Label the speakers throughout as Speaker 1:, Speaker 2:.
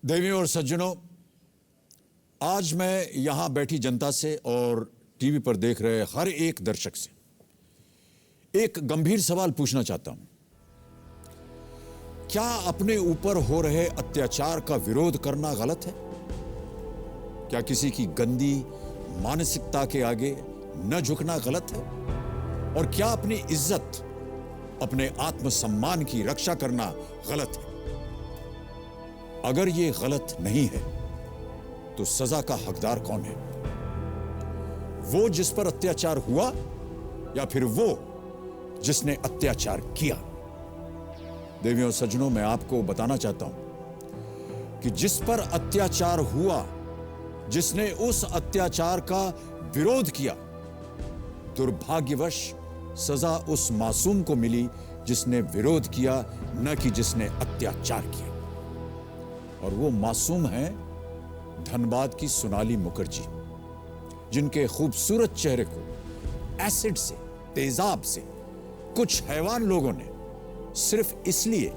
Speaker 1: देवियों और सज्जनों, आज मैं यहां बैठी जनता से और टीवी पर देख रहे हर एक दर्शक से एक गंभीर सवाल पूछना चाहता हूं। क्या अपने ऊपर हो रहे अत्याचार का विरोध करना गलत है? क्या किसी की गंदी मानसिकता के आगे न झुकना गलत है? और क्या अपनी इज्जत, अपने आत्मसम्मान की रक्षा करना गलत है? अगर ये गलत नहीं है तो सजा का हकदार कौन है? वो जिस पर अत्याचार हुआ या फिर वो जिसने अत्याचार किया? देवियों और सज्जनों, मैं आपको बताना चाहता हूं कि जिस पर अत्याचार हुआ, जिसने उस अत्याचार का विरोध किया, दुर्भाग्यवश सजा उस मासूम को मिली जिसने विरोध किया, न कि जिसने अत्याचार किया। और वो मासूम है धनबाद की सोनाली मुखर्जी, जिनके खूबसूरत चेहरे को एसिड से, तेजाब से कुछ हैवान लोगों ने सिर्फ इसलिए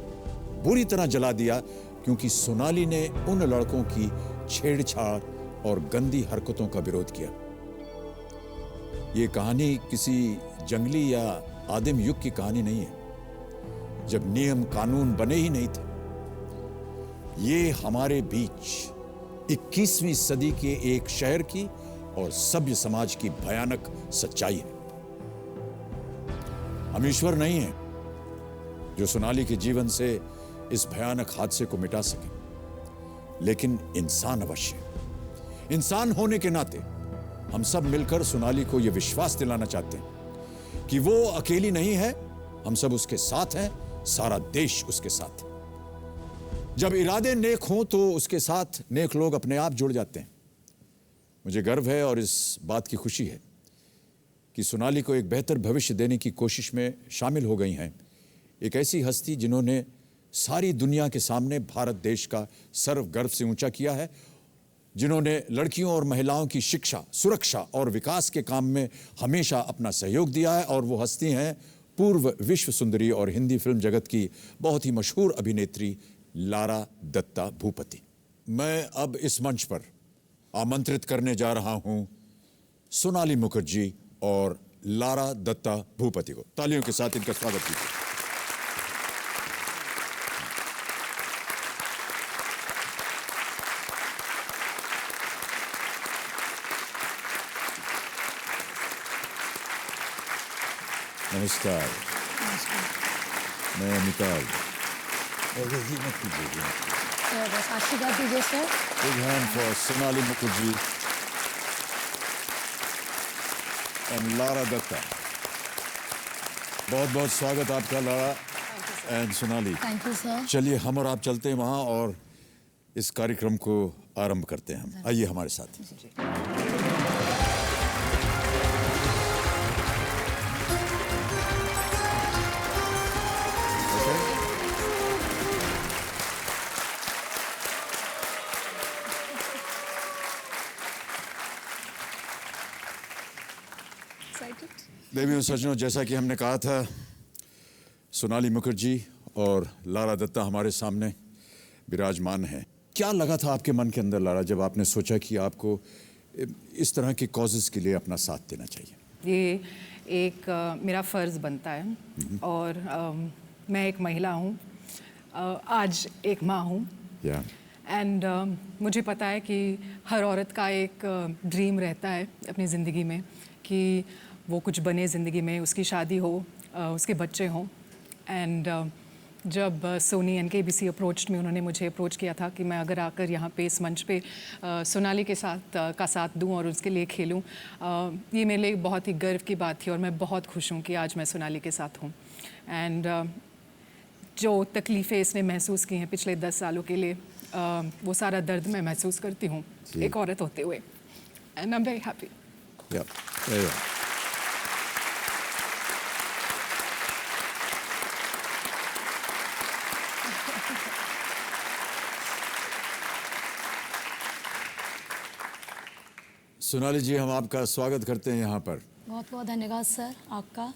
Speaker 1: बुरी तरह जला दिया क्योंकि सोनाली ने उन लड़कों की छेड़छाड़ और गंदी हरकतों का विरोध किया। यह कहानी किसी जंगली या आदिम युग की कहानी नहीं है, जब नियम कानून बने ही नहीं थे। ये हमारे बीच 21वीं सदी के एक शहर की और सभ्य समाज की भयानक सच्चाई है। हम ईश्वर नहीं हैं जो सोनाली के जीवन से इस भयानक हादसे को मिटा सके, लेकिन इंसान अवश्य है। इंसान होने के नाते हम सब मिलकर सोनाली को यह विश्वास दिलाना चाहते हैं कि वो अकेली नहीं है, हम सब उसके साथ हैं, सारा देश उसके साथ है। जब इरादे नेक हों तो उसके साथ नेक लोग अपने आप जुड़ जाते हैं। मुझे गर्व है और इस बात की खुशी है कि सोनाली को एक बेहतर भविष्य देने की कोशिश में शामिल हो गई हैं एक ऐसी हस्ती जिन्होंने सारी दुनिया के सामने भारत देश का सर्व गर्व से ऊंचा किया है, जिन्होंने लड़कियों और महिलाओं की शिक्षा, सुरक्षा और विकास के काम में हमेशा अपना सहयोग दिया है। और वो हस्ती हैं पूर्व विश्व सुंदरी और हिंदी फिल्म जगत की बहुत ही मशहूर अभिनेत्री लारा दत्ता भूपति। मैं अब इस मंच पर आमंत्रित करने जा रहा हूं सोनाली मुखर्जी और लारा दत्ता भूपति को। तालियों के साथ इनका स्वागत कीजिए। नमस्कार। मैं अमिताभ। मत कीजिए,
Speaker 2: बस आशीर्वाद दीजिए sir.
Speaker 1: Big hand for Sonali Mukherjee and Lara Datta. बहुत बहुत स्वागत आपका Lara and Sonali.
Speaker 2: Thank you sir.
Speaker 1: चलिए हम और आप चलते हैं वहां और इस कार्यक्रम को आरंभ करते हैं। हम आइए हमारे साथ। देवियों और सज्जनों, जैसा कि हमने कहा था, सोनाली मुखर्जी और लारा दत्ता हमारे सामने विराजमान हैं। क्या लगा था आपके मन के अंदर लारा, जब आपने सोचा कि आपको इस तरह के कॉजेस के लिए अपना साथ देना चाहिए?
Speaker 3: ये एक मेरा फ़र्ज़ बनता है और मैं एक महिला हूँ, आज एक माँ हूँ एंड मुझे पता है कि हर औरत का एक ड्रीम रहता है अपनी ज़िंदगी में कि वो कुछ बने ज़िंदगी में, उसकी शादी हो, उसके बच्चे हों। एंड जब सोनी NKBC अप्रोच्ड में, उन्होंने मुझे अप्रोच किया था कि मैं अगर आकर यहाँ पे इस मंच पे सोनाली के साथ दूँ और उसके लिए खेलूँ, ये मेरे लिए बहुत ही गर्व की बात थी और मैं बहुत खुश हूँ कि आज मैं सोनाली के साथ हूँ। एंड जो तकलीफ़ें इसने महसूस की हैं पिछले 10 सालों के लिए, वो सारा दर्द मैं महसूस करती हूँ एक औरत होते हुए। And I am very happy.
Speaker 1: Sonali ji, हम आपका स्वागत करते हैं यहाँ पर।
Speaker 2: बहुत बहुत धन्यवाद सर आपका।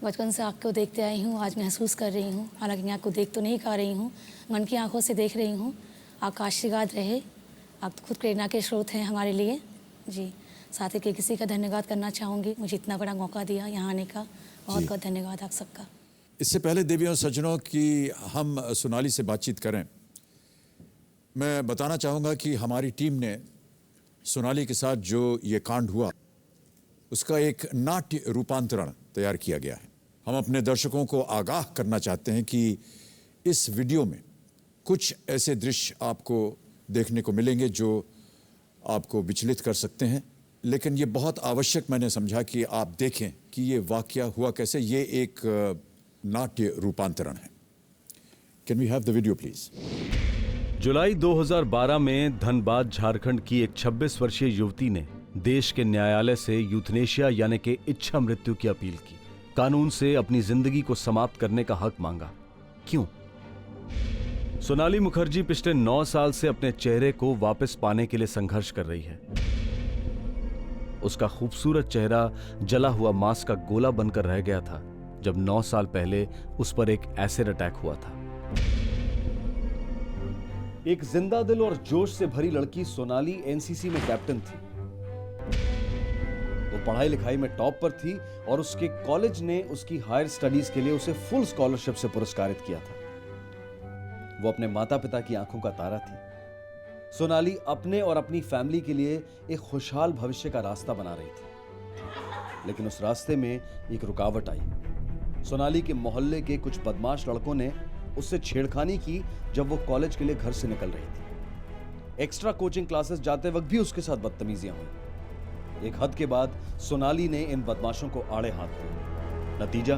Speaker 2: बचपन से आपको देखते आई हूँ, आज महसूस कर रही हूँ, हालांकि आपको देख तो नहीं पा रही हूँ, मन की आंखों से देख रही हूँ। आपका आशीर्वाद रहे। आप खुद प्रेरणा के स्रोत हैं हमारे लिए जी। साथ ही किसी का धन्यवाद करना चाहूँगी, मुझे इतना बड़ा मौका दिया यहाँ आने का। बहुत बहुत धन्यवाद आप सबका।
Speaker 1: इससे पहले देवियों और सज्जनों कि हम सोनाली से बातचीत करें, मैं बताना चाहूँगा कि हमारी टीम ने सोनाली के साथ जो ये कांड हुआ उसका एक नाट्य रूपांतरण तैयार किया गया है। हम अपने दर्शकों को आगाह करना चाहते हैं कि इस वीडियो में कुछ ऐसे दृश्य आपको देखने को मिलेंगे जो आपको विचलित कर सकते हैं, लेकिन ये बहुत आवश्यक मैंने समझा कि आप देखें कि ये वाकया हुआ कैसे। ये एक नाट्य रूपांतरण है। Can we have the video please?
Speaker 4: जुलाई 2012 में धनबाद झारखंड की एक 26 वर्षीय युवती ने देश के न्यायालय से यूथनेशिया यानी कि इच्छा मृत्यु की अपील की। कानून से अपनी जिंदगी को समाप्त करने का हक मांगा। क्यों? सोनाली मुखर्जी पिछले 9 साल से अपने चेहरे को वापस पाने के लिए संघर्ष कर रही है। उसका खूबसूरत चेहरा जला हुआ मांस का गोला बनकर रह गया था जब 9 साल पहले उस पर एक एसिड अटैक हुआ था। एक जिंदा दिल और जोश से भरी लड़की सोनाली एनसीसी में कैप्टन थी। वो पढ़ाई लिखाई में टॉप पर थी और उसके कॉलेज ने उसकी हायर स्टडीज के लिए उसे फुल स्कॉलरशिप से पुरस्कारित किया था। वो अपने माता पिता की आंखों का तारा थी। सोनाली अपने और अपनी फैमिली के लिए एक खुशहाल भविष्य का रास्ता बना रही थी, लेकिन उस रास्ते में एक रुकावट आई। सोनाली के मोहल्ले के कुछ बदमाश लड़कों ने उससे छेड़खानी की जब वो कॉलेज के लिए घर से निकल रही थी। एक्स्ट्रा कोचिंग क्लासेस जाते वक्त भी उसके साथ बदतमीजियां हुई। एक हद के बाद सोनाली ने इन बदमाशों को आड़े हाथ लिया। नतीजा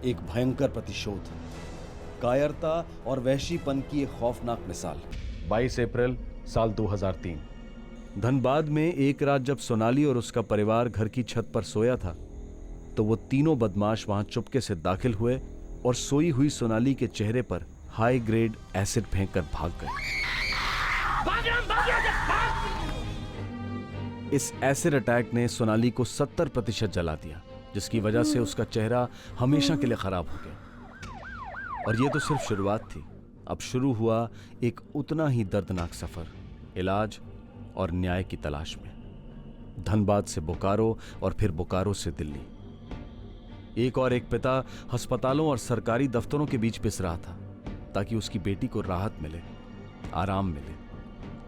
Speaker 4: एक भयंकर प्रतिशोध, कायरता और वहशीपन की एक खौफनाक मिसाल। 22 अप्रैल साल 2003 धनबाद में एक रात जब सोनाली और उसका परिवार घर की छत पर सोया था तो वो तीनों बदमाश वहां चुपके से दाखिल हुए और सोई हुई सोनाली के चेहरे पर हाई ग्रेड एसिड फेंककर भाग गए। इस एसिड अटैक ने सोनाली को 70% जला दिया, जिसकी वजह से उसका चेहरा हमेशा के लिए खराब हो गया। और ये तो सिर्फ शुरुआत थी। अब शुरू हुआ एक उतना ही दर्दनाक सफर, इलाज और न्याय की तलाश में। धनबाद से बोकारो और फिर बोकारो से दिल्ली। एक और एक पिता अस्पतालों और सरकारी दफ्तरों के बीच पिस रहा था ताकि उसकी बेटी को राहत मिले, आराम मिले,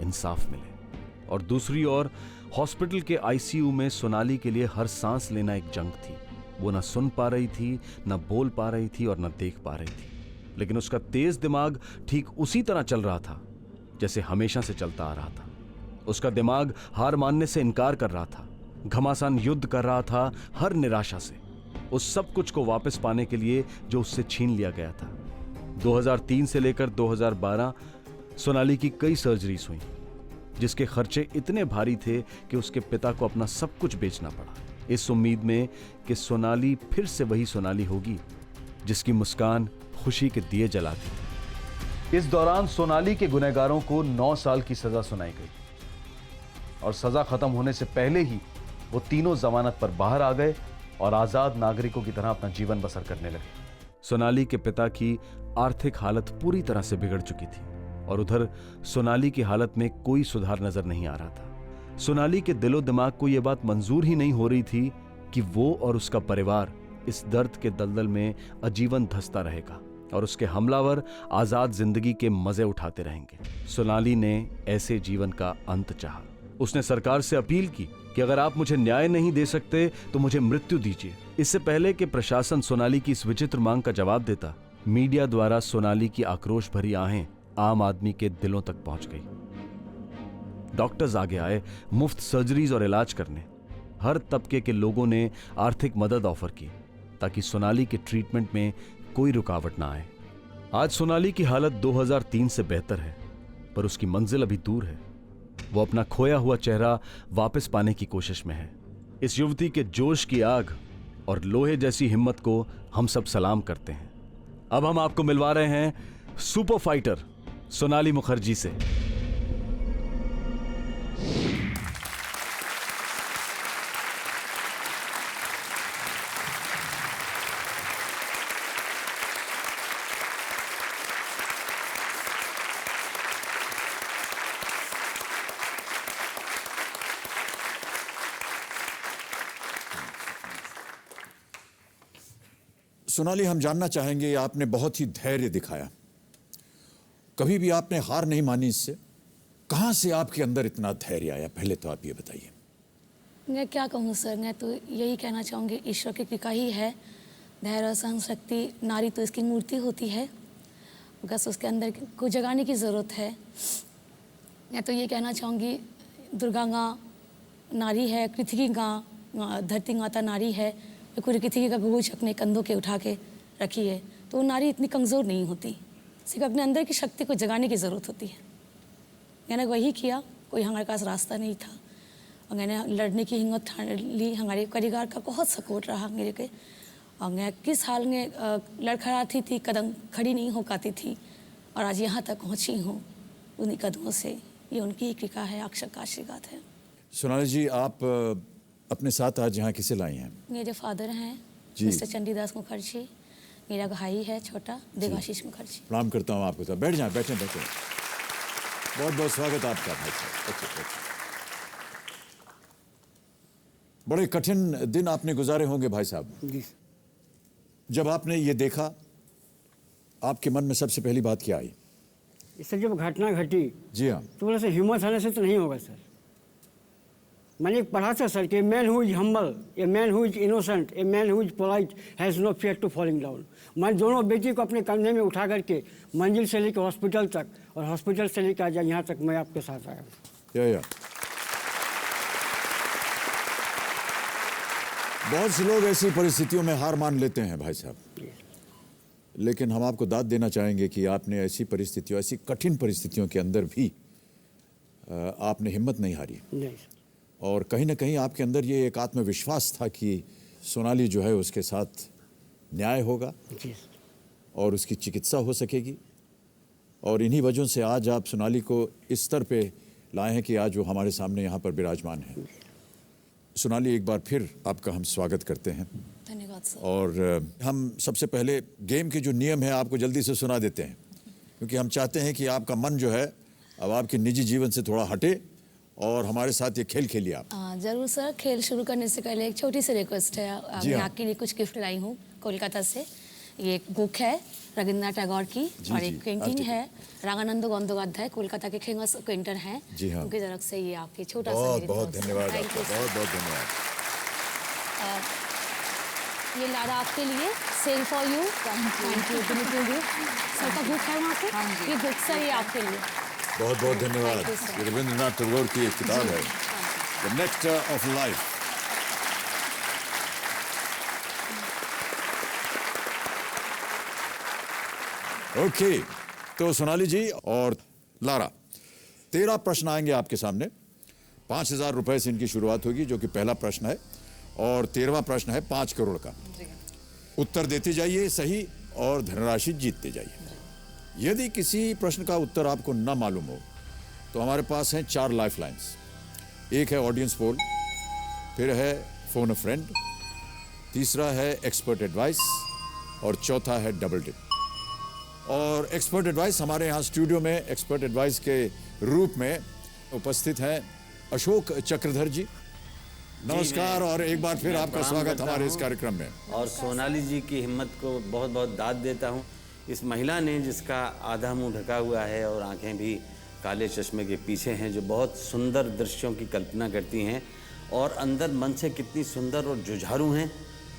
Speaker 4: इंसाफ मिले। और दूसरी ओर हॉस्पिटल के आईसीयू में सोनाली के लिए हर सांस लेना एक जंग थी। वो न सुन पा रही थी, न बोल पा रही थी और न देख पा रही थी, लेकिन उसका तेज दिमाग ठीक उसी तरह चल रहा था जैसे हमेशा से चलता आ रहा था। उसका दिमाग हार मानने से इनकार कर रहा था, घमासान युद्ध कर रहा था हर निराशा से, उस सब कुछ को वापस पाने के लिए जो उससे छीन लिया गया था। 2003 से लेकर 2012 सोनाली की कई सर्जरीज हुई, जिसके खर्चे इतने भारी थे कि उसके पिता को अपना सब कुछ बेचना पड़ा, इस उम्मीद में कि सोनाली फिर से वही सोनाली होगी जिसकी मुस्कान खुशी के दिए जलाती थी। इस दौरान सोनाली के गुनहगारों को 9 साल की सजा सुनाई गई और सजा खत्म होने से पहले ही वो तीनों जमानत पर बाहर आ गए और आजाद नागरिकों की तरह अपना जीवन बसर करने लगे। सोनाली के पिता की आर्थिक हालत पूरी तरह से बिगड़ चुकी थी और उधर सोनाली की हालत में कोई सुधार नजर नहीं आ रहा था। सोनाली के दिलो दिमाग को यह बात मंजूर ही नहीं हो रही थी कि वो और उसका परिवार इस दर्द के दलदल में आजीवन धंसता रहेगा और उसके हमलावर आजाद जिंदगी के मजे उठाते रहेंगे। सोनाली ने ऐसे जीवन का अंत चाहा। उसने सरकार से अपील की कि अगर आप मुझे न्याय नहीं दे सकते तो मुझे मृत्यु दीजिए। इससे पहले कि प्रशासन सोनाली की इस विचित्र मांग का जवाब देता, मीडिया द्वारा सोनाली की आक्रोश भरी आहें आम आदमी के दिलों तक पहुंच गई। डॉक्टर्स आगे आए मुफ्त सर्जरीज और इलाज करने। हर तबके के लोगों ने आर्थिक मदद ऑफर की ताकि सोनाली के ट्रीटमेंट में कोई रुकावट ना आए। आज सोनाली की हालत 2003 से बेहतर है, पर उसकी मंजिल अभी दूर है। वो अपना खोया हुआ चेहरा वापस पाने की कोशिश में है। इस युवती के जोश की आग और लोहे जैसी हिम्मत को हम सब सलाम करते हैं। अब हम आपको मिलवा रहे हैं सुपर फाइटर सोनाली मुखर्जी से।
Speaker 1: सोनाली, हम जानना चाहेंगे, आपने बहुत ही धैर्य दिखाया, कभी भी आपने हार नहीं मानी इससे। कहाँ से आपके अंदर इतना धैर्य आया, पहले तो आप ये बताइए।
Speaker 2: मैं क्या कहूँ सर, मैं तो यही कहना चाहूँगी, ईश्वर की कृपा ही है। धैर्य और सहन शक्ति, नारी तो इसकी मूर्ति होती है, बस उसके अंदर को जगाने की ज़रूरत है। मैं तो ये कहना चाहूँगी, दुर्गा माँ नारी है, पृथ्वी माँ धरती माता नारी है, पूरी पृथ्वी का बोझ अपने कंधों के उठा के रखी है, तो वो नारी इतनी कमज़ोर नहीं होती, सिर्फ अपने अंदर की शक्ति को जगाने की ज़रूरत होती है। मैंने वही किया, कोई हमारे पास रास्ता नहीं था और मैंने लड़ने की हिम्मत ली। हमारे परिवार का बहुत सपोर्ट रहा मेरे के, और मैं किस हाल में लड़खड़ाती थी, कदम खड़ी नहीं हो पाती थी, और आज यहाँ तक पहुँची हूँ उन्हीं कदमों से। ये उनकी ही कृपा है, अक्षर का आशीर्वाद है।
Speaker 1: सोनाली जी, आप अपने साथ आज यहाँ किसे लाई हैं?
Speaker 2: मेरे फादर हैं
Speaker 1: जी।
Speaker 2: मिस्टर चंडीदास मुखर्जी, मेरा भाई है छोटा देवाशीष मुखर्जी।
Speaker 1: प्रणाम करता हूँ आपको। तो बैठ जाएं, बैठें बैठें। बहुत बहुत स्वागत आपका भाई साहब। ओके। बड़े कठिन दिन आपने गुजारे होंगे भाई साहब।
Speaker 5: जी।
Speaker 1: जब आपने ये देखा, आपके मन में सबसे पहली बात क्या आई?
Speaker 5: इससे जब घटना घटी,
Speaker 1: जी हाँ,
Speaker 5: तो बोला सर हिम्मत आने से तो नहीं होगा सर। मैंने एक पढ़ा था सर कि a man who is humble, a man who is innocent, a man who is polite has no fear to falling down. मैं दोनों बेटी को अपने कंधे में उठा करके मंजिल से लेकर हॉस्पिटल तक, और हॉस्पिटल से लेकर आज यहाँ तक मैं आपके साथ आया।
Speaker 1: या। बहुत से लोग ऐसी परिस्थितियों में हार मान लेते हैं भाई साहब, लेकिन हम आपको दाद देना चाहेंगे कि आपने ऐसी परिस्थितियों, ऐसी कठिन परिस्थितियों के अंदर भी आपने हिम्मत नहीं हारी।
Speaker 5: नहीं सर।
Speaker 1: और कहीं ना कहीं आपके अंदर ये एक आत्मविश्वास था कि सोनाली जो है उसके साथ न्याय होगा
Speaker 5: जी।
Speaker 1: और उसकी चिकित्सा हो सकेगी। और इन्हीं वजहों से आज आप सोनाली को इस स्तर पे लाए हैं कि आज वो हमारे सामने यहाँ पर विराजमान है। सोनाली, एक बार फिर आपका हम स्वागत करते हैं।
Speaker 2: धन्यवाद सर।
Speaker 1: और हम सबसे पहले गेम के जो नियम है आपको जल्दी से सुना देते हैं, क्योंकि हम चाहते हैं कि आपका मन जो है अब आपके निजी जीवन से थोड़ा हटे और हमारे साथ ये खेल खेलिए आप।
Speaker 2: जरूर सर। खेल शुरू करने से पहले एक छोटी सी रिक्वेस्ट है।
Speaker 1: जी
Speaker 2: मैं
Speaker 1: हाँ।
Speaker 2: आपके लिए कुछ गिफ्ट लाई हूँ कोलकाता से। ये एक बुक है रविंद्रनाथ टैगोर की,
Speaker 1: जी,
Speaker 2: और
Speaker 1: जी,
Speaker 2: एक पेंटिंग
Speaker 1: ठीक है।
Speaker 2: है रागानंद बंदोपाध्याय, कोलकाता के फेमस पेंटर हैं।
Speaker 1: जी हाँ।
Speaker 2: उनकी तरफ से ये आपकी छोटा सा
Speaker 1: बहुत
Speaker 2: मेरी
Speaker 1: बहुत
Speaker 2: तरफ से।
Speaker 1: धन्यवाद
Speaker 2: Thank
Speaker 1: आपका,
Speaker 2: you, sir।
Speaker 1: बहुत बहुत धन्यवाद।
Speaker 2: ये लारा आपके लिए, sale for you. Thank you. Sir का बुक है वहाँ पे, ये बुक सर ये आपके लिए।
Speaker 1: बहुत बहुत धन्यवाद।
Speaker 2: Thank you, sir।
Speaker 1: ये रविंद्रनाथ टैगोर की एक किताब है, the nectar of life. Okay, तो सोनाली जी और लारा, 13 प्रश्न आएंगे आपके सामने। 5,000 रुपए से इनकी शुरुआत होगी, जो कि पहला प्रश्न है, और 13वां प्रश्न है 5 करोड़ का। उत्तर देते जाइए सही और धनराशि जीतते जाइए। यदि किसी प्रश्न का उत्तर आपको न मालूम हो तो हमारे पास हैं 4 लाइफ लाइन्स। एक है ऑडियंस पोल, फिर है फोन अ फ्रेंड, तीसरा है एक्सपर्ट एडवाइस, और चौथा है डबल डिप। और एक्सपर्ट एडवाइस, हमारे यहाँ स्टूडियो में एक्सपर्ट एडवाइस के रूप में उपस्थित हैं अशोक चक्रधर जी। नमस्कार, और एक बार फिर आपका स्वागत हमारे इस कार्यक्रम में।
Speaker 6: और सोनाली जी की हिम्मत को बहुत बहुत दाद देता हूँ। इस महिला ने, जिसका आधा मुंह ढका हुआ है और आंखें भी काले चश्मे के पीछे हैं, जो बहुत सुंदर दृश्यों की कल्पना करती हैं और अंदर मन से कितनी सुंदर और जुझारू हैं,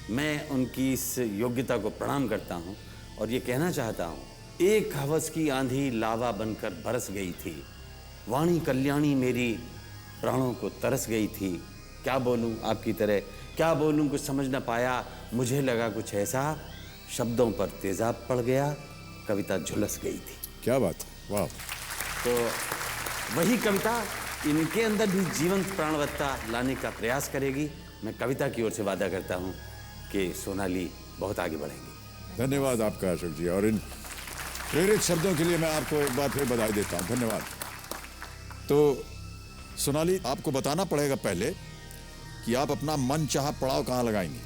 Speaker 6: मैं उनकी इस योग्यता को प्रणाम करता हूँ और ये कहना चाहता हूँ, एक हवस की आंधी लावा बनकर बरस गई थी, वाणी कल्याणी मेरी प्राणों को तरस गई थी। क्या बोलूं आपकी तरह, क्या बोलूं, कुछ समझ न पाया, मुझे लगा कुछ ऐसा, शब्दों पर तेजाब पड़ गया, कविता झुलस गई थी।
Speaker 1: क्या बात है, वाह।
Speaker 6: तो वही कविता इनके अंदर भी जीवंत प्राणवत्ता लाने का प्रयास करेगी। मैं कविता की ओर से वादा करता हूँ कि सोनाली बहुत आगे बढ़ेंगी।
Speaker 1: धन्यवाद आपका अशोक जी, और इन प्रेरित शब्दों के लिए मैं आपको एक बार फिर बधाई देता हूँ। धन्यवाद। तो सोनाली, आपको बताना पड़ेगा पहले कि आप अपना मन चाहा पड़ाव कहाँ लगाएंगे।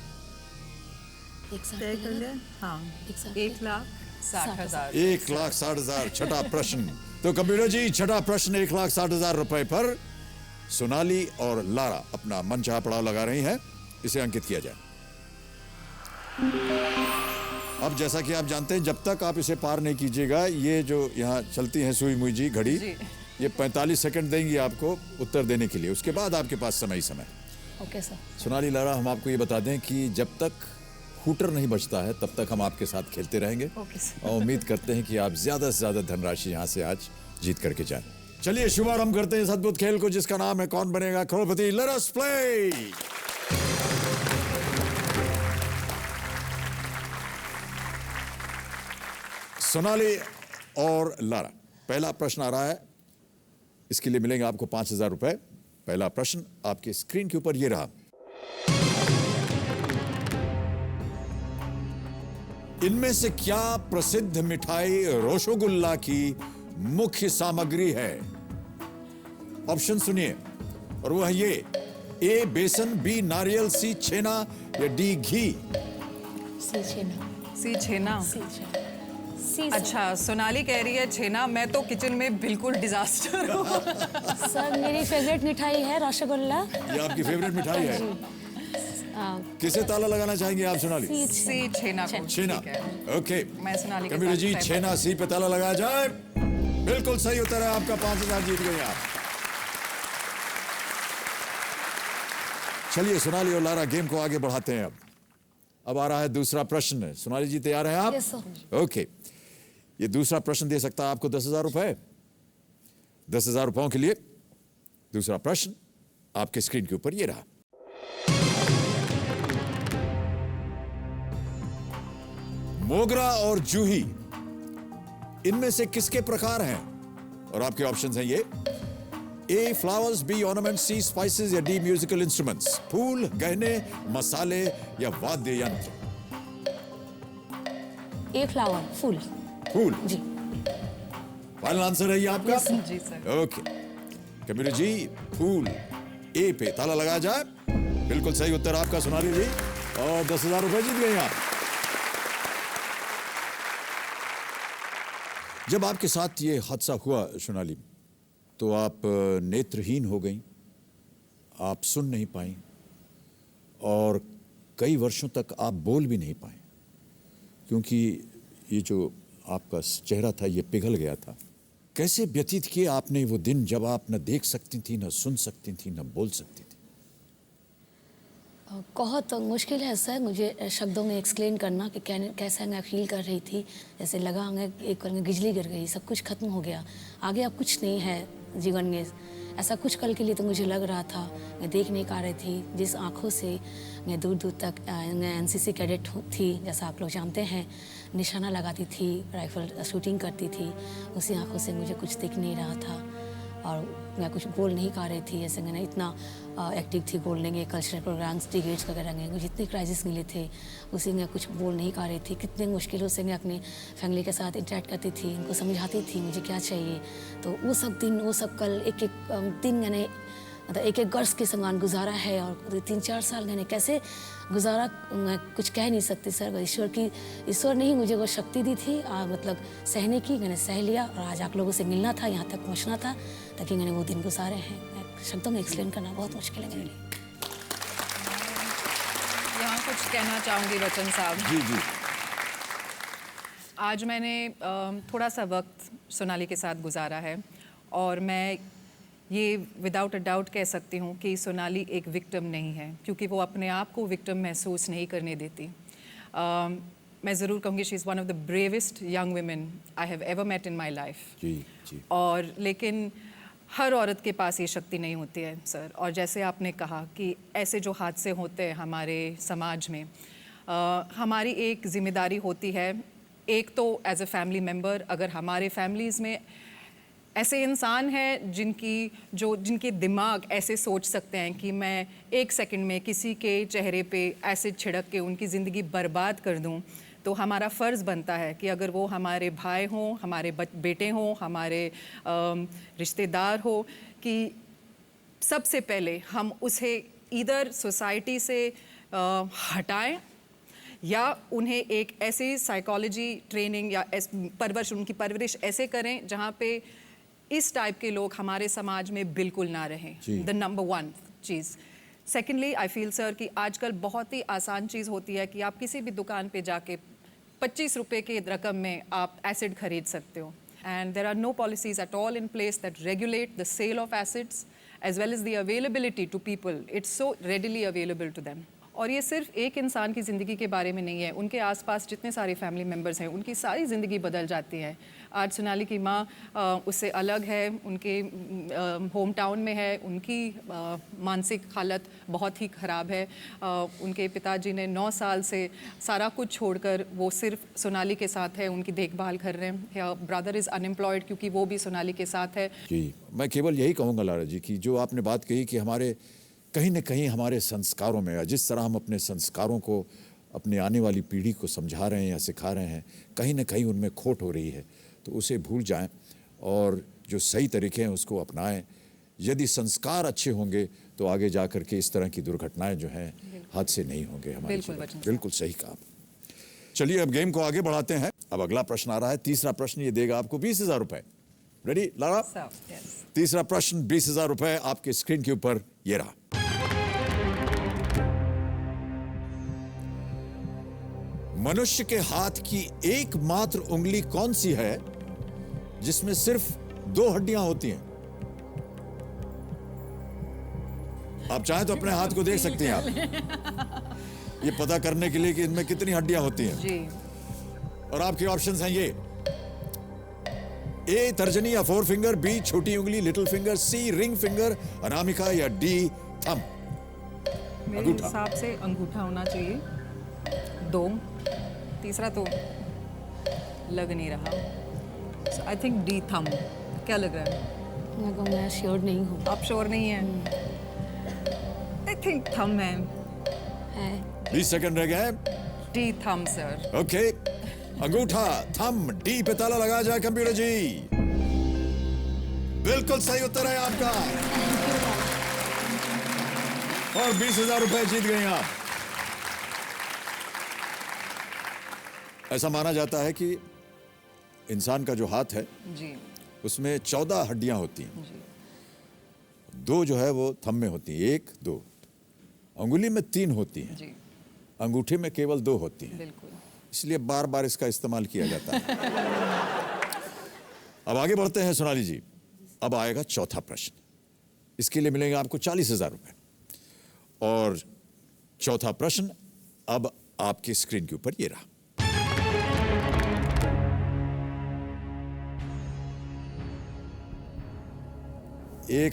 Speaker 2: एक साथ
Speaker 3: तय कर
Speaker 2: बोलिए।
Speaker 3: लें। हाँ,
Speaker 2: एक साथ
Speaker 3: 1,60,000।
Speaker 1: 1,60,000 छठा प्रश्न। तो कंप्यूटर जी, छठा प्रश्न 1,60,000 रुपए पर सोनाली और लारा अपना मन चाहा पड़ाव लगा रही हैं। इसे अंकित किया जाए। अब जैसा कि आप जानते हैं, जब तक आप इसे पार नहीं कीजिएगा, ये जो यहाँ चलती है सुई मुई जी घड़ी, ये 45 सेकंड देंगी आपको उत्तर देने के लिए। उसके बाद आपके पास समय ही समय।
Speaker 2: Okay sir.
Speaker 1: सोनाली लारा, हम आपको ये बता दें कि जब तक हूटर नहीं बचता है तब तक हम आपके साथ खेलते रहेंगे।
Speaker 3: Okay sir.
Speaker 1: और उम्मीद करते हैं कि आप ज्यादा से ज्यादा धनराशि यहाँ से आज जीत करके जाएं। चलिए शुभारंभ करते हैं इस अद्भुत खेल को जिसका नाम है Kaun Banega Crorepati. Let us play. Sonali और लारा, पहला प्रश्न आ रहा है, इसके लिए मिलेंगे आपको 5,000 रुपए। पहला प्रश्न आपके स्क्रीन के ऊपर ये रहा। इनमें से क्या प्रसिद्ध मिठाई रसगुल्ला की मुख्य सामग्री है? ऑप्शन सुनिए, और वो है ये: ए बेसन, बी नारियल, सी छेना या डी घी।
Speaker 2: सी छेना।
Speaker 3: सी छेना।
Speaker 2: सी छेना। सी
Speaker 3: अच्छा, सोनाली कह रही है छेना। मैं तो किचन में बिल्कुल डिजास्टर हूँ।
Speaker 2: सर, मेरी फेवरेट मिठाई है रसगुल्ला।
Speaker 1: ये आपकी फेवरेट मिठाई है? किसे ताला लगाना चाहेंगे आप सोनाली?
Speaker 3: सी छेना को।
Speaker 1: छेना।
Speaker 3: ठीक है।
Speaker 1: ओके,
Speaker 3: मैं सोनाली के
Speaker 1: कबीर
Speaker 3: साथ
Speaker 1: जी,
Speaker 3: सहमत
Speaker 1: छेना सी पे ताला लगाया जाए। बिल्कुल सही उत्तर है आपका। 5,000 जीत गए आप। चलिए सोनाली और लारा, गेम को आगे बढ़ाते हैं। अब आ रहा है दूसरा प्रश्न। सोनाली जी, तैयार हैं आप?
Speaker 2: Yes sir.
Speaker 1: ओके, ये दूसरा प्रश्न दे सकता है आपको 10,000 रुपए। 10,000 रुपयों के लिए दूसरा प्रश्न आपके स्क्रीन के ऊपर ये रहा। मोगरा और जूही, इनमें से किसके प्रकार हैं? और आपके ऑप्शंस हैं ये: A flowers, B ornaments, C spices या डी म्यूजिकल इंस्ट्रूमेंट्स। फूल, गहने, मसाले या वाद्य यंत्र।
Speaker 2: ए फ्लावर, फूल।
Speaker 1: फूल
Speaker 2: जी।
Speaker 1: फाइनल आंसर है ये आपका?
Speaker 3: जी सर।
Speaker 1: ओके कबीर जी, फूल ए पे ताला लगाया जाए। बिल्कुल सही उत्तर आपका सोनाली जी, और 10,000 रुपए जीत गए आप। जब आपके साथ ये हादसा हुआ सोनाली, तो आप नेत्रहीन हो गई, आप सुन नहीं पाई, और कई वर्षों तक आप बोल भी नहीं पाए, क्योंकि ये जो आपका चेहरा था ये पिघल गया था। कैसे व्यतीत किए आपने वो दिन जब आप न देख सकती थी, न सुन सकती थी, न बोल सकती थी?
Speaker 2: बहुत मुश्किल है सर मुझे शब्दों में एक्सप्लेन करना कि कैसा मैं फील कर रही थी। जैसे लगा हमें एक बिजली गिर गई, सब कुछ खत्म हो गया, आगे अब कुछ नहीं है जीवन में। ऐसा कुछ कल के लिए तो मुझे लग रहा था। मैं देख नहीं पा रही थी। जिस आँखों से मैं दूर दूर तक, मैं एनसीसी कैडेट थी, जैसा आप लोग जानते हैं, निशाना लगाती थी, राइफल शूटिंग करती थी, उसी आँखों से मुझे कुछ दिख नहीं रहा था, और मैं कुछ बोल नहीं पा रही थी। जैसे मैंने इतना एक्टिव थी बोलने में, कल्चरल प्रोग्राम्स, डिबेट्स वगैरह में मुझे जितने क्राइसिस मिले थे, उसी में कुछ बोल नहीं पा रही थी। कितने मुश्किलों से मैं अपने फैमिली के साथ इंटरेक्ट करती थी, उनको समझाती थी मुझे क्या चाहिए। तो वो सब दिन, वो सब कल, एक एक दिन मैंने मतलब एक एक गर्स के समान गुजारा है। और 3-4 साल मैंने कैसे गुजारा मैं कुछ कह नहीं सकती सर। ईश्वर ने ही मुझे वो शक्ति दी थी मतलब सहने की। मैंने सह लिया, और आज आप लोगों से मिलना था, यहाँ तक पहुँचना था, ताकि मैंने वो दिन गुजारे हैं। शब्दों में एक्सप्लेन करना बहुत मुश्किल है मेरे लिए।
Speaker 3: यहाँ कुछ कहना चाहूँगी वचन साहब।
Speaker 1: जी जी।
Speaker 3: आज मैंने थोड़ा सा वक्त सोनाली के साथ गुजारा है, और मैं ये विदाउट अ डाउट कह सकती हूँ कि सोनाली एक विक्टिम नहीं है, क्योंकि वो अपने आप को विक्टिम महसूस नहीं करने देती। मैं ज़रूर कहूँगी she is one of the bravest young women I have ever met in my life.
Speaker 1: जी जी।
Speaker 3: और लेकिन हर औरत के पास ये शक्ति नहीं होती है सर। और जैसे आपने कहा कि ऐसे जो हादसे होते हैं हमारे समाज में, हमारी एक जिम्मेदारी होती है। एक तो एज अ फैमिली मेम्बर, अगर हमारे फैमिलीज़ में ऐसे इंसान हैं जिनके दिमाग ऐसे सोच सकते हैं कि मैं 1 सेकंड में किसी के चेहरे पे एसिड छिड़क के उनकी ज़िंदगी बर्बाद कर दूं, तो हमारा फ़र्ज़ बनता है कि अगर वो हमारे भाई हों, हमारे बेटे हों, हमारे रिश्तेदार हो, कि सबसे पहले हम उसे इधर सोसाइटी से हटाएं, या उन्हें एक ऐसी साइकोलॉजी ट्रेनिंग या उनकी परवरिश ऐसे करें जहाँ पे इस टाइप के लोग हमारे समाज में बिल्कुल ना रहें। The number 1 cheese. Secondly I feel sir कि आजकल बहुत ही आसान चीज़ होती है कि आप किसी भी दुकान पे जाके 25 रुपए की रकम में आप एसिड खरीद सकते हो. And there are no policies at all in place that regulate the sale of acids as well as the availability to people. It's so readily available to them. और ये सिर्फ एक इंसान की ज़िंदगी के बारे में नहीं है, उनके आसपास जितने सारे फैमिली मेम्बर्स हैं उनकी सारी ज़िंदगी बदल जाती है. आज सोनाली की माँ उससे अलग है, उनके होम टाउन में है, उनकी मानसिक हालत बहुत ही ख़राब है. उनके पिताजी ने 9 साल से सारा कुछ छोड़कर वो सिर्फ सोनाली के साथ है, उनकी देखभाल कर रहे हैं. ब्रदर इज़ अनएम्प्लॉयड क्योंकि वो भी सोनाली के साथ है.
Speaker 1: जी, मैं केवल यही कहूँगा लारा जी कि जो आपने बात कही कि हमारे कहीं न कहीं हमारे संस्कारों में, जिस तरह हम अपने संस्कारों को अपने आने वाली पीढ़ी को समझा रहे हैं या सिखा रहे हैं, कहीं न कहीं उनमें खोट हो रही है. तो उसे भूल जाएं और जो सही तरीके हैं उसको अपनाएं. यदि संस्कार अच्छे होंगे तो आगे जा कर के इस तरह की दुर्घटनाएं जो हैं हादसे नहीं होंगे हमारे जीवन में. बिल्कुल सही कहा. चलिए अब गेम को आगे बढ़ाते हैं. अब अगला प्रश्न आ रहा है. तीसरा प्रश्न ये देगा आपको 20,000 रुपए. Ready Lara? तीसरा प्रश्न 20,000 रुपए आपके स्क्रीन के ऊपर ये रहा. मनुष्य के हाथ की एकमात्र उंगली कौन सी है जिसमें सिर्फ 2 हड्डियां होती हैं? आप चाहें तो अपने हाथ को देख सकती हैं आप, ये पता करने के लिए कि इनमें कितनी हड्डियां होती हैं.
Speaker 3: जी.
Speaker 1: और आपके ऑप्शंस हैं ये: ए तर्जनी या 4 फिंगर, बी छोटी उंगली लिटिल फिंगर, सी रिंग फिंगर अनामिका या डी थंब.
Speaker 3: मेरे हिसाब से अंगूठा होना चाहिए. 2. तीसरा तो लग नहीं रहा. I think D thumb. क्या लग रहा है?
Speaker 2: मैं श्योर नहीं हूँ.
Speaker 3: आप श्योर नहीं हैं? आई थिंक थंब है.
Speaker 1: 20 सेकंड रह गए.
Speaker 3: D thumb sir.
Speaker 1: ओके, अंगूठा थंब डी पे ताला लगा जाए कंप्यूटर जी. बिल्कुल सही उत्तर है आपका और 20,000 रुपए जीत गए आप. ऐसा माना जाता है कि इंसान का जो हाथ है
Speaker 3: जी,
Speaker 1: उसमें 14 हड्डियां होती हैं. 2 जो है वो थंब में होती हैं, 1 2. अंगुली में 3 होती हैं
Speaker 3: जी.
Speaker 1: अंगूठे में केवल 2 होती हैं.
Speaker 3: बिल्कुल.
Speaker 1: इसलिए बार बार इसका इस्तेमाल किया जाता है. अब आगे बढ़ते हैं सोनाली जी. अब आएगा चौथा प्रश्न. इसके लिए मिलेंगे आपको 40,000 रुपए. और चौथा प्रश्न अब आपकी स्क्रीन के ऊपर ये रहा.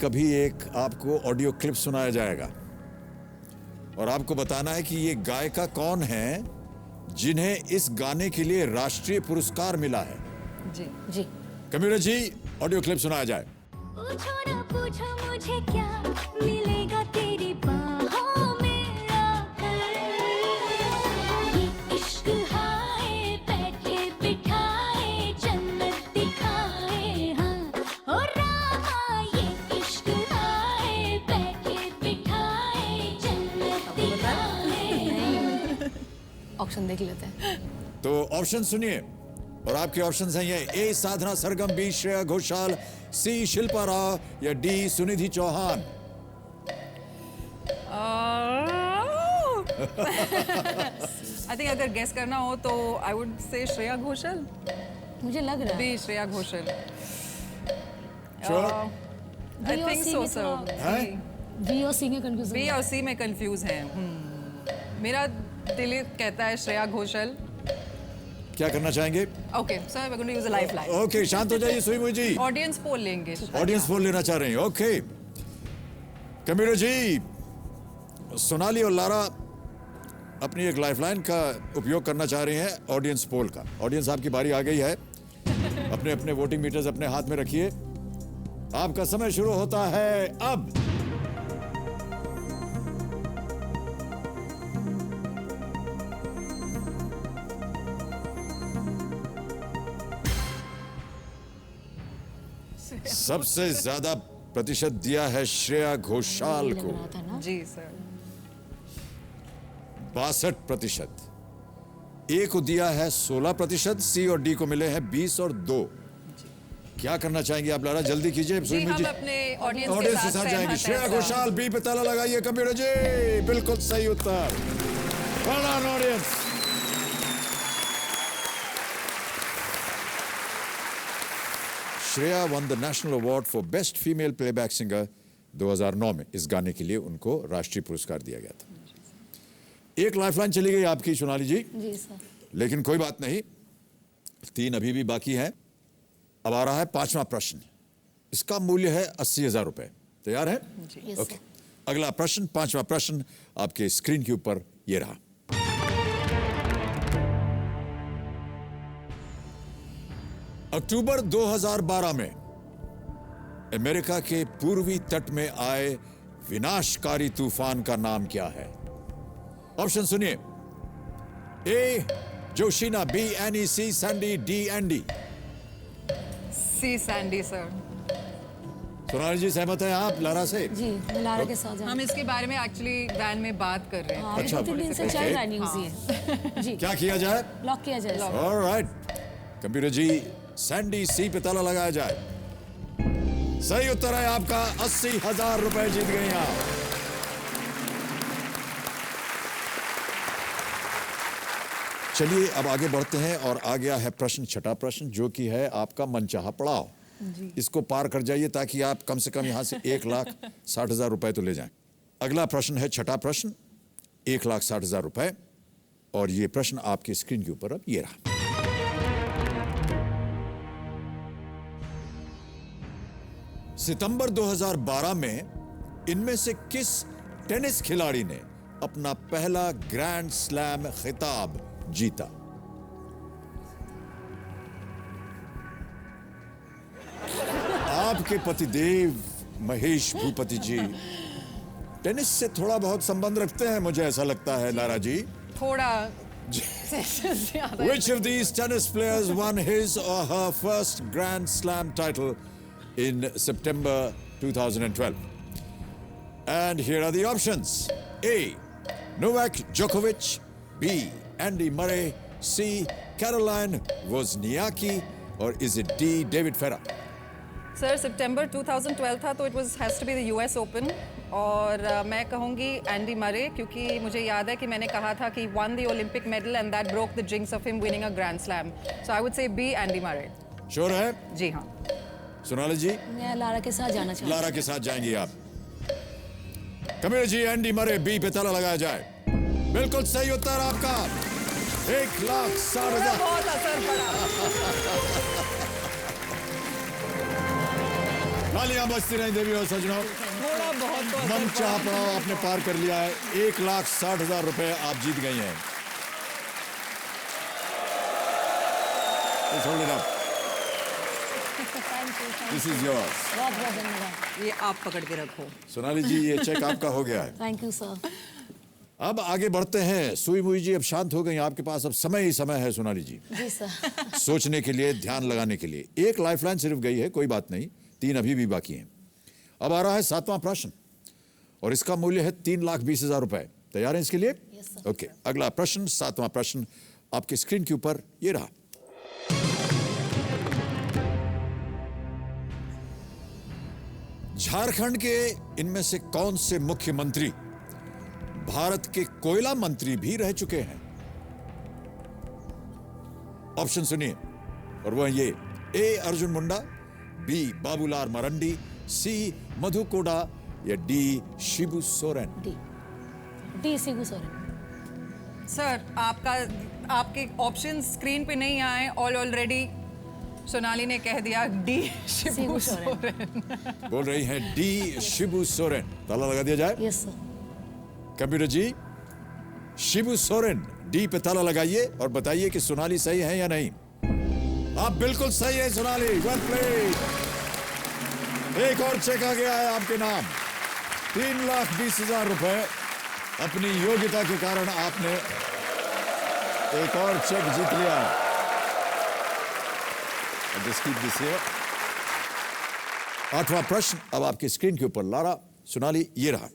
Speaker 1: अभी एक आपको ऑडियो क्लिप सुनाया जाएगा और आपको बताना है कि ये गायिका कौन है जिन्हें इस गाने के लिए राष्ट्रीय पुरस्कार मिला है.
Speaker 3: जी.
Speaker 2: जी.
Speaker 3: कंप्यूटर
Speaker 1: जी ऑडियो क्लिप सुनाया जाए.
Speaker 7: पूछो ना पूछो मुझे क्या मिलेगा तेरी बाहों में आकर. ये इश्क हाय बैठे बिठाए जन्नत दिखाए. हाँ ओ रामा ये इश्क हाय बैठे बिठाए जन्नत दिखाए.
Speaker 2: ऑप्शन देख लेते हैं.
Speaker 1: तो ऑप्शन सुनिए और आपके ऑप्शंस हैं ये: A Sadhana Sargam, B Shreya Ghoshal, C Shilpa Rao या D Sunidhi Chauhan.
Speaker 3: I think अगर गेस करना हो तो आई वुड से श्रेया घोषाल.
Speaker 2: मुझे लग रहा है
Speaker 3: B Shreya Ghoshal.
Speaker 1: Sure?
Speaker 3: I think so sir.
Speaker 2: B और सी में कंफ्यूजन.
Speaker 3: बी और सी में कंफ्यूज हैं. मेरा दिल कहता है श्रेया घोषाल.
Speaker 1: क्या करना चाहेंगे?
Speaker 3: Okay sir, we are going to use a lifeline.
Speaker 1: Okay, शांत हो जाइए सुई जी.
Speaker 3: ऑडियंस पोल लेंगे.
Speaker 1: ऑडियंस पोल लेना चाह रहे हैं. ओके कंप्यूटर जी, सोनाली और लारा अपनी एक लाइफलाइन का उपयोग करना चाह रहे हैं ऑडियंस पोल का. ऑडियंस आपकी बारी आ गई है. अपने अपने वोटिंग मीटर्स अपने हाथ में रखिए. आपका समय शुरू होता है अब. सबसे ज्यादा प्रतिशत दिया है श्रेया घोषाल को.
Speaker 3: जी सर.
Speaker 1: 62%. ए को दिया है 16%. सी और डी को मिले हैं 20 और 2. क्या करना चाहेंगे आप लारा? जल्दी कीजिए.
Speaker 3: जी, हम अपने
Speaker 1: ऑडियंस के साथ जाएंगे. श्रेया घोषाल बी पे ताला लगाइए कंप्यूटर जी. बिल्कुल सही उत्तर. Audience Shreya won the national award for best female playback singer 2009 में। इस गाने के लिए उनको राष्ट्रीय पुरस्कार दिया गया था। एक लाइफलाइन चली गई आपकी सोनाली जी,
Speaker 2: जी सर।
Speaker 1: लेकिन कोई बात नहीं, 3 अभी भी बाकी हैं। अब आ रहा है 5वां प्रश्न। इसका मूल्य है 80,000 रुपए। तैयार है?
Speaker 2: Yes
Speaker 1: okay.
Speaker 2: सर।
Speaker 1: अगला प्रश्न, 5वां प्रश्न आपके स्क्रीन के ऊपर ये रहा। अक्टूबर 2012 में अमेरिका के पूर्वी तट में आए विनाशकारी तूफान का नाम क्या है? ऑप्शन सुनिए। A Joshna, B Annie, C Sandy, D Andy.
Speaker 3: C Sandy sir.
Speaker 1: Sonali ji सहमत है आप लारा से?
Speaker 2: जी, मैं लारा के साथ
Speaker 3: हम इसके बारे में एक्चुअली वैन में बात कर रहे हैं।
Speaker 2: हाँ,
Speaker 1: अच्छा,
Speaker 2: 2-3 दिन से चल रहा है न्यूज़ ये। जी,
Speaker 1: क्या किया जाए?
Speaker 2: लॉक किया जाए सर।
Speaker 1: ऑलराइट, कंप्यूटर जी सैंडी सी पे ताला लगाया जाए। सही उत्तर है आपका। 80,000 रुपए जीत गई आप। चलिए अब आगे बढ़ते हैं और आ गया है प्रश्न, 6ठा प्रश्न, जो कि है आपका मनचाहा पड़ाव। इसको पार कर जाइए ताकि आप कम से कम यहां से 1,60,000 रुपए तो ले जाएं। अगला प्रश्न है 6ठा प्रश्न, 1,60,000 रुपए। और ये प्रश्न आपके स्क्रीन के ऊपर अब ये रहा। सितंबर 2012 में इनमें से किस टेनिस खिलाड़ी ने अपना पहला ग्रैंड स्लैम खिताब जीता? आपके पतिदेव महेश भूपति जी टेनिस से थोड़ा बहुत संबंध रखते हैं, मुझे ऐसा लगता है लारा जी।
Speaker 3: थोड़ा
Speaker 1: Which of these tennis players won his or her first Grand Slam title in September 2012? And here are the options. A. Novak Djokovic. B. Andy Murray. C. Caroline Wozniacki. Or is it D. David Ferrer?
Speaker 3: Sir सितंबर 2012 था तो it was has to be the US open और मैं कहूंगी Andy Murray, क्योंकि मुझे याद है कि मैंने कहा था कि won the Olympic medal and that broke the jinx of him winning a grand slam. So I would say be Andy Murray.
Speaker 1: Sure है?
Speaker 3: जी हाँ।
Speaker 1: सोनाली जी?
Speaker 2: मैं लारा के साथ जाना चाहूँगी।
Speaker 1: लारा के साथ जाएंगी आप। Kabir ji Andy Murray, B पे ताला लगाया जाए। बिल्कुल सही उत्तर आपका। 1,60,000।
Speaker 3: बहुत असर पड़ा।
Speaker 1: तालियां बजती रही देवी और सजनों।
Speaker 3: थोड़ा बहुत
Speaker 1: मनचाहा पड़ाव आपने पार कर लिया है। 1,60,000 रुपए आप जीत गई हैं। Hold it up. This is yours.
Speaker 2: बहुत बहुत धन्यवाद।
Speaker 3: ये आप पकड़ के रखो।
Speaker 1: सोनाली जी ये चेक आपका हो गया है।
Speaker 2: Thank you sir.
Speaker 1: अब आगे बढ़ते हैं। सुई मुई जी अब शांत हो गई, आपके पास अब समय ही समय है सोनाली जी,
Speaker 2: जी सर।
Speaker 1: सोचने के लिए, ध्यान लगाने के लिए। एक लाइफलाइन सिर्फ गई है, कोई बात नहीं, 3 अभी भी बाकी हैं। अब आ रहा है 7वां प्रश्न और इसका मूल्य है 3,20,000 रुपए। तैयार हैं इसके लिए?
Speaker 2: Yes, sir.
Speaker 1: ओके, अगला प्रश्न, 7वां प्रश्न आपके स्क्रीन के ऊपर ये रहा। झारखंड के इनमें से कौन से मुख्यमंत्री भारत के कोयला मंत्री भी रह चुके हैं? ऑप्शन सुनिए और वह ये। ए अर्जुन मुंडा, बी बाबूलाल मरंडी, सी मधु कोड़ा या D Shibu Soren.
Speaker 2: D Shibu Soren.
Speaker 3: Sir आपके ऑप्शन स्क्रीन पे नहीं आए ऑलरेडी सोनाली ने कह दिया डी शिबू सोरेन।
Speaker 1: बोल रही हैं डी शिबू सोरेन। ताला लगा दिया जाए?
Speaker 2: Yes sir.
Speaker 1: कंप्यूटर जी शिबू सोरेन, डी पे ताला लगाइए और बताइए कि सोनाली सही है या नहीं। आप बिल्कुल सही है सोनाली, वेल प्लेड। एक और चेक आ गया है आपके नाम, 3,20,000 रुपए। अपनी योग्यता के कारण आपने एक और चेक जीत लिया। Just keep this here. 8वां प्रश्न अब आपकी स्क्रीन के ऊपर लारा। सोनाली ये रहा।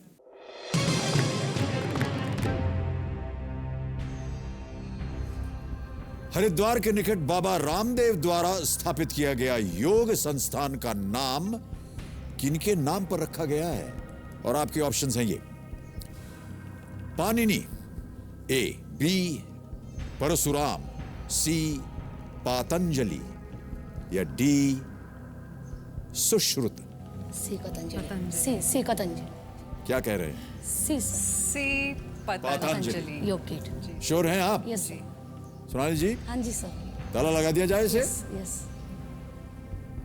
Speaker 1: हरिद्वार के निकट बाबा रामदेव द्वारा स्थापित किया गया योग संस्थान का नाम किनके नाम पर रखा गया है? और आपके ऑप्शंस हैं ये। पानिनी, ए, बी परशुराम, सी पातंजलि या डी सुश्रुत।
Speaker 2: सी पतंजलि। सी पतंजलि।
Speaker 1: क्या कह रहे हैं?
Speaker 2: सी सर।
Speaker 3: सी पतंजलि।
Speaker 2: योग गेट।
Speaker 1: श्योर हैं आप?
Speaker 2: Yes sir.
Speaker 1: सोनाली जी,
Speaker 2: हाँ जी सर।
Speaker 1: ताला लगा दिया जाए इसे?
Speaker 2: यस।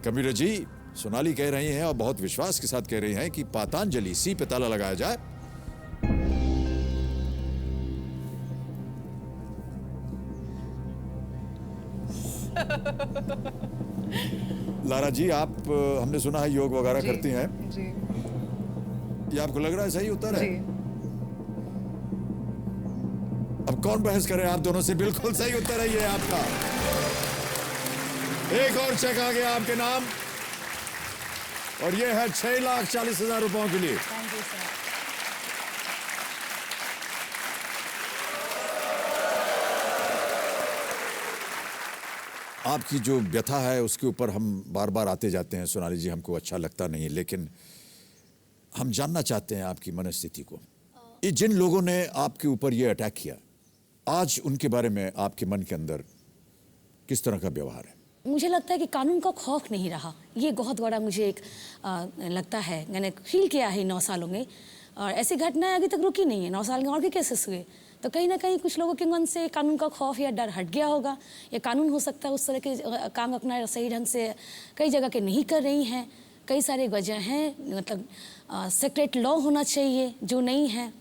Speaker 1: कंप्यूटर जी, सोनाली कह रही हैं और बहुत विश्वास के साथ कह रही हैं कि पतंजलि, सी पे ताला लगाया जाए। लारा जी, आप हमने सुना है योग वगैरह करती हैं,
Speaker 3: जी
Speaker 1: ये आपको लग रहा है सही उत्तर है?
Speaker 3: जी।
Speaker 1: अब कौन बहस करे, आप दोनों से बिल्कुल सही उत्तर है ये आपका। एक और चेक आ गया आपके नाम और ये है 6,40,000 रुपयों के लिए।
Speaker 2: Thank you sir.
Speaker 1: आपकी जो व्यथा है उसके ऊपर हम बार बार आते जाते हैं सोनाली जी, हमको अच्छा लगता नहीं, लेकिन हम जानना चाहते हैं आपकी मनस्थिति को। ये जिन लोगों ने आपके ऊपर ये अटैक किया, आज उनके बारे में आपके मन के अंदर किस तरह का व्यवहार है?
Speaker 2: मुझे लगता है कि कानून का खौफ नहीं रहा, ये बहुत बड़ा मुझे एक लगता है। मैंने फील किया है 9 सालों में, और ऐसी घटनाएं अभी तक रुकी नहीं है। 9 साल में और भी केसेस हुए, तो कहीं ना कहीं कुछ लोगों के मन से कानून का खौफ या डर हट गया होगा। ये कानून हो सकता है उस तरह के काम अपना सही ढंग से कई जगह के नहीं कर रही हैं। कई सारे वजह हैं, मतलब सेक्रेट लॉ होना चाहिए जो नहीं है,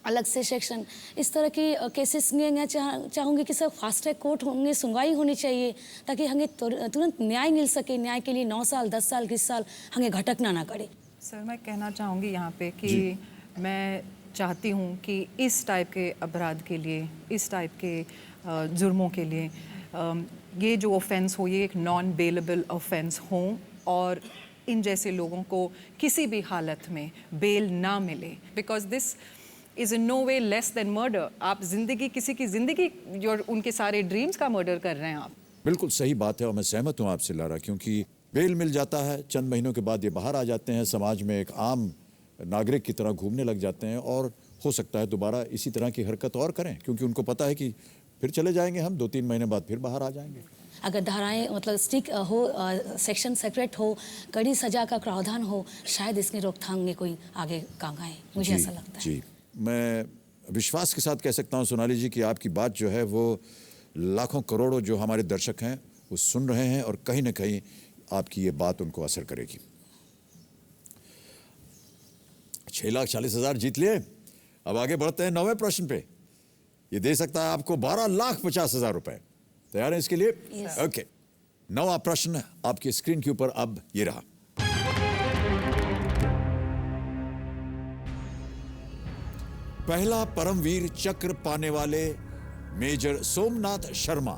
Speaker 2: अलग से सेक्शन। इस तरह के केसेस में मैं चाहूँगी कि सब फास्ट ट्रैक कोर्ट होंगे, सुनवाई होनी चाहिए, ताकि हमें तुरंत न्याय मिल सके। न्याय के लिए 9 साल 10 साल 20 साल हमें भटकना ना पड़े।
Speaker 3: सर, मैं कहना चाहूँगी यहाँ पे कि मैं चाहती हूँ कि इस टाइप के अपराध के लिए, इस टाइप के जुर्मों के लिए ये जो ऑफेंस हो, ये एक नॉन बेलेबल ऑफेंस हो, और इन जैसे लोगों को किसी भी हालत में बेल ना मिले, because this is in no way less than murder. आप जिंदगी, किसी की जिंदगी, जो उनके सारे ड्रीम्स का मर्डर कर रहे हैं आप।
Speaker 1: बिल्कुल सही बात है और मैं सहमत हूँ आपसे लारा, क्योंकि बेल मिल जाता है, चंद महीनों के बाद ये बाहर आ जाते हैं, समाज में एक आम नागरिक की तरह घूमने लग जाते हैं, और हो सकता है दोबारा इसी तरह की हरकत और करें, क्योंकि उनको पता है कि फिर चले जाएंगे हम, 2-3 महीने बाद फिर बाहर आ जाएंगे।
Speaker 2: अगर धाराएं मतलब स्टिक हो, सेक्शन सेक्रेट हो, कड़ी सजा का प्रावधान हो, शायद इसमें रोकथाम में कोई आगे काम आए, मुझे ऐसा लगता है।
Speaker 1: जी, मैं विश्वास के साथ कह सकता हूँ सोनाली जी कि आपकी बात जो है वो लाखों करोड़ों जो हमारे दर्शक हैं वो सुन रहे हैं, और कहीं ना कहीं आपकी ये बात उनको असर करेगी। 6,40,000 जीत लिए। अब आगे बढ़ते हैं 9वें प्रश्न पे। ये दे सकता है आपको 12,50,000 रुपए। तैयार हैं इसके लिए? ओके। 9वां प्रश्न आपके स्क्रीन के ऊपर अब ये रहा। पहला परमवीर चक्र पाने वाले मेजर सोमनाथ शर्मा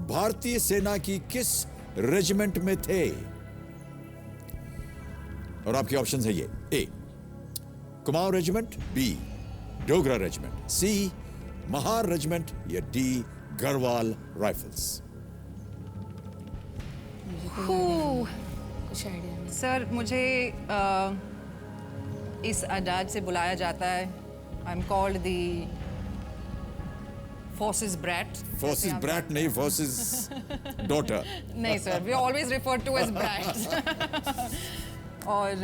Speaker 1: भारतीय सेना की किस रेजिमेंट में थे? और आपके ऑप्शन है ये: A Kumaon regiment, B Dogra regiment, C Mahar regiment, या डी गढ़वाल राइफल्स।
Speaker 2: कुछ आइडिया नहीं।
Speaker 3: सर, मुझे इस अदाज से बुलाया जाता है, I am called the forces brat.
Speaker 1: Forces brat नहीं, फोर्सेस डॉटर।
Speaker 3: नहीं sir, we always refer to as brat. और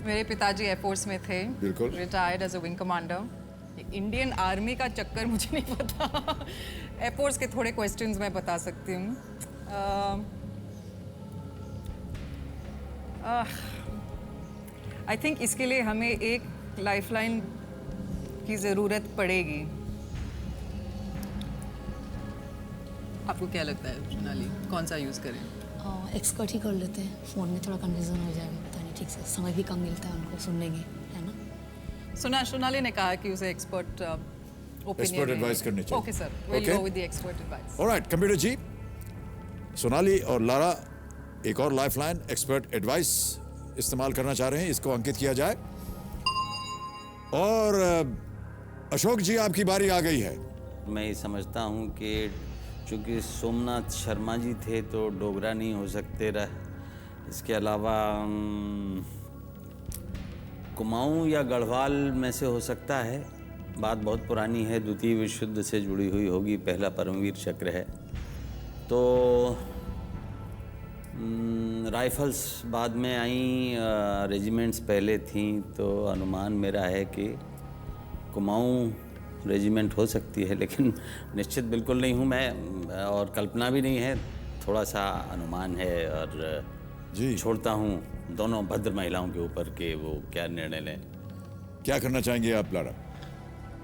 Speaker 3: मेरे पिताजी एयरफोर्स में थे,
Speaker 1: बिल्कुल।
Speaker 3: Retired as a wing commander. Indian army का चक्कर मुझे नहीं पता। एयरफोर्स के थोड़े क्वेश्चंस मैं बता सकती हूँ। आई थिंक इसके लिए हमें एक लाइफलाइन की ज़रूरत पड़ेगी। आपको क्या लगता है सोनाली, कौन सा यूज़ करें?
Speaker 2: एक्सपर्ट ही कर लेते हैं, फ़ोन में थोड़ा कन्फ्यूजन हो जाएगा, पता नहीं ठीक से, समय भी कम मिलता है उनको सुनने में, है ना?
Speaker 3: सोनाली ने कहा कि उसे एक्सपर्ट ओपिनियन,
Speaker 1: एक्सपर्ट एडवाइस करनी चाहिए।
Speaker 3: Okay sir, will go with the expert advice.
Speaker 1: Alright computer ji, Sonali और लारा एक और लाइफलाइन एक्सपर्ट एडवाइस इस्तेमाल करना चाह रहे हैं, इसको अंकित किया जाए। और अशोक जी, आपकी बारी आ गई है।
Speaker 6: मैं ये समझता हूँ कि चूँकि सोमनाथ शर्मा जी थे तो डोगरा नहीं हो सकते रह। इसके अलावा कुमाऊँ या गढ़वाल में से हो सकता है। बात बहुत पुरानी है, द्वितीय विश्व युद्ध से जुड़ी हुई होगी, पहला परमवीर चक्र है। तो राइफल्स बाद में आई, रेजिमेंट्स पहले थी, तो अनुमान मेरा है कि कुमाऊं रेजिमेंट हो सकती है, लेकिन निश्चित बिल्कुल नहीं हूँ मैं, और कल्पना भी नहीं है, थोड़ा सा अनुमान है, और
Speaker 1: जी
Speaker 6: छोड़ता हूँ दोनों भद्र महिलाओं के ऊपर कि वो क्या निर्णय लें।
Speaker 1: क्या करना चाहेंगे आप लारा?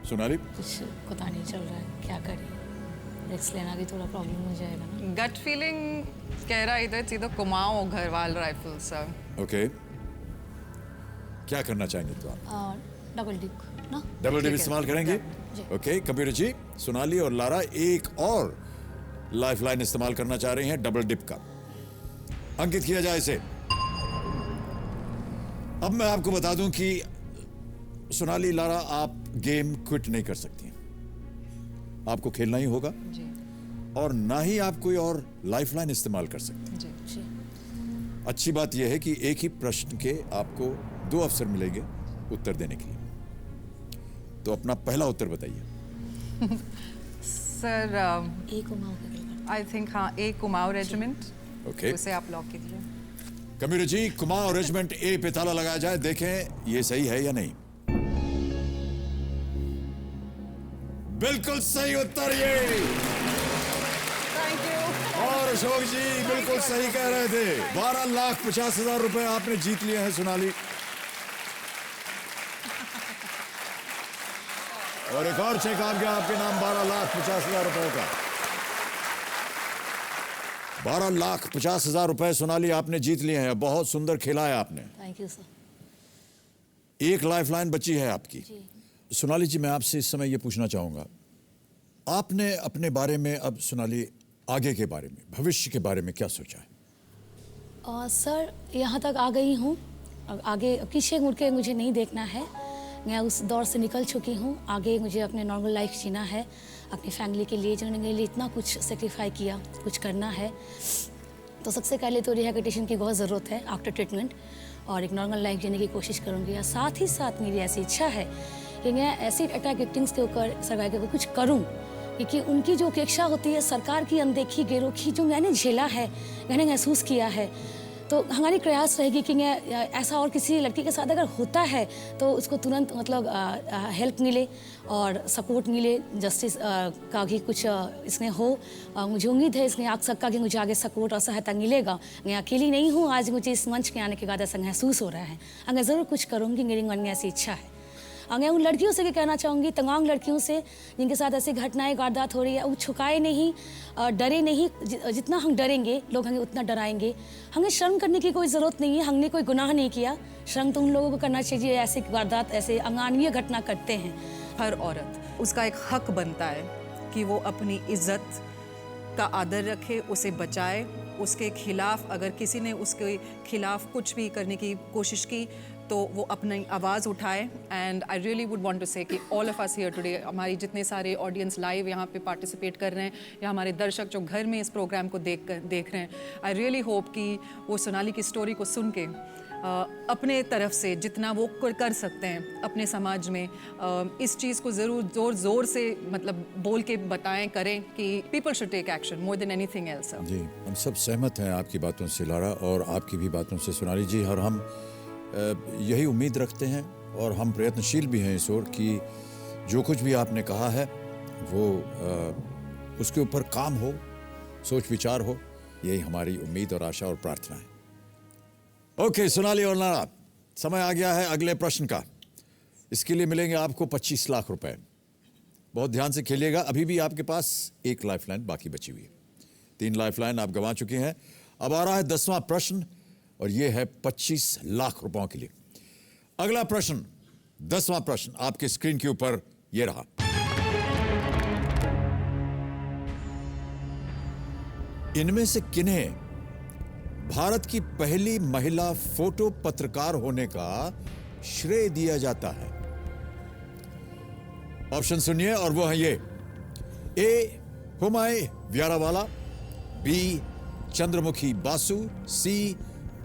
Speaker 1: सोनाली?
Speaker 2: कुछ पता नहीं चल रहा है, क्या करें, रिस्क लेना भी थोड़ा प्रॉब्लम हो जाएगा ना।
Speaker 3: गट फीलिंग कह रहा इधर सीधा कुमाऊं और घरवाल राइफल सर।
Speaker 1: ओके, क्या करना चाहेंगे तो आप?
Speaker 2: डबल डिप ना?
Speaker 1: डबल डिप इस्तेमाल करेंगे?
Speaker 2: जी।
Speaker 1: ओके, कंप्यूटर जी, सोनाली और लारा एक और लाइफलाइन इस्तेमाल करना चाह रही हैं डबल डिप का। अंकित किया जाए इसे। अब मैं आपको बता दूं कि सोनाली, लारा, आप गेम क्विट नहीं कर सकती हैं, आपको खेलना ही होगा,
Speaker 3: जी
Speaker 1: और ना ही आप कोई और लाइफलाइन इस्तेमाल कर सकते हैं।
Speaker 3: जी।
Speaker 2: जी।
Speaker 1: अच्छी बात यह है कि एक ही प्रश्न के आपको 2 अवसर मिलेंगे उत्तर देने के लिए। तो अपना पहला उत्तर बताइए।
Speaker 3: सर
Speaker 2: एक कुमाऊं का खेल।
Speaker 3: आई थिंक हाँ, ए कुमाऊं रेजिमेंट,
Speaker 1: ओके,
Speaker 3: उसे आप लॉक कीजिए।
Speaker 1: कंप्यूटर जी, कुमाऊं रेजिमेंट ए पे ताला लगाया जाए, देखें ये सही है या नहीं। बिल्कुल सही उत्तर ये।
Speaker 3: Thank you.
Speaker 1: और अशोक जी बिल्कुल सही कह रहे थे। 12,50,000 रुपए आपने जीत लिए हैं सोनाली। और एक और चेक आ गया आपके नाम 12,50,000 रुपए का। 12,50,000 रुपए सोनाली आपने जीत लिए हैं। बहुत सुंदर खेला है आपने।
Speaker 2: Thank you sir.
Speaker 1: एक लाइफलाइन बची है आपकी।
Speaker 2: जी।
Speaker 1: सोनाली जी, मैं आपसे इस समय ये पूछना चाहूंगा, आपने अपने बारे में, अब सोनाली, आगे के बारे में, भविष्य के बारे में क्या सोचा है?
Speaker 2: सर, यहाँ तक आ गई हूँ, आगे पीछे मुड़ के मुझे नहीं देखना है। मैं उस दौर से निकल चुकी हूँ। आगे मुझे अपने नॉर्मल लाइफ जीना है, अपनी फैमिली के लिए, जिन्होंने मेरे लिए इतना कुछ सेक्रीफाई किया, कुछ करना है। तो सबसे पहले तो रिहेबिलिटेशन की बहुत ज़रूरत है आफ्टर ट्रीटमेंट, और एक नॉर्मल लाइफ जीने की कोशिश करूँगी। या साथ ही साथ मेरी ऐसी इच्छा है कि मैं ऐसी अटैक विक्टिम्स के ऊपर सर्वाइव के ऊपर कुछ करूँ, क्योंकि उनकी जो उपेक्षा होती है, सरकार की अनदेखी, बेरुखी जो मैंने झेला है, मैंने महसूस किया है, तो हमारी प्रयास रहेगी कि मैं ऐसा और किसी लड़की के साथ अगर होता है तो उसको तुरंत मतलब हेल्प मिले और सपोर्ट मिले, जस्टिस का भी कुछ इसमें हो। मुझे उम्मीद है इसमें आप सबका कि मुझे आगे सपोर्ट और सहायता मिलेगा। मैं अकेली नहीं हूँ। आज मुझे इस मंच के आने के बाद ऐसा महसूस हो रहा है। मैं ज़रूर कुछ करूँगी, मेरी मन में ऐसी इच्छा है। मैं उन लड़कियों से क्या कहना चाहूँगी, तमाम लड़कियों से जिनके साथ ऐसी घटनाएं, वारदात हो रही है, वो छुपाए नहीं, डरे नहीं। जितना हम डरेंगे, लोग हमें उतना डराएंगे। हमें शर्म करने की कोई ज़रूरत नहीं है। हमने कोई गुनाह नहीं किया। शर्म तो उन लोगों को करना चाहिए ऐसे वारदात, ऐसे अमानवीय घटना करते हैं।
Speaker 3: हर औरत, उसका एक हक बनता है कि वो अपनी इज्जत का आदर रखे, उसे बचाए। उसके खिलाफ अगर किसी ने उसके खिलाफ कुछ भी करने की कोशिश की तो वो अपनी आवाज़ उठाए। And I really would want to say कि all of us here today, हमारी जितने सारे ऑडियंस लाइव यहाँ पे पार्टिसिपेट कर रहे हैं, या हमारे दर्शक जो घर में इस प्रोग्राम को देख रहे हैं, आई रियली होप कि वो सोनाली की स्टोरी को सुन के अपने तरफ से जितना वो कर सकते हैं अपने समाज में, इस चीज़ को ज़रूर ज़ोर से मतलब बोल के बताएं, करें कि people should take action more than anything else.
Speaker 1: जी, हम सब सहमत हैं आपकी बातों से लारा, और आपकी भी बातों से सोनाली जी, और हम यही उम्मीद रखते हैं और हम प्रयत्नशील भी हैं इस ओर कि जो कुछ भी आपने कहा है वो उसके ऊपर काम हो, सोच विचार हो। यही हमारी उम्मीद और आशा और प्रार्थना है। ओके सोनाली और लारा, समय आ गया है अगले प्रश्न का। इसके लिए मिलेंगे आपको 25 लाख रुपए। बहुत ध्यान से खेलिएगा। अभी भी आपके पास एक लाइफलाइन बाकी बची हुई है। 3 लाइफलाइन आप गंवा चुके हैं। अब आ रहा है 10वां प्रश्न, और यह है 25 लाख रुपयों के लिए। अगला प्रश्न, 10वां प्रश्न आपके स्क्रीन के ऊपर यह रहा। इनमें से किन्हें भारत की पहली महिला फोटो पत्रकार होने का श्रेय दिया जाता है? ऑप्शन सुनिए और वो है ये: ए हुमायूं व्यारावाला, बी चंद्रमुखी बासु, सी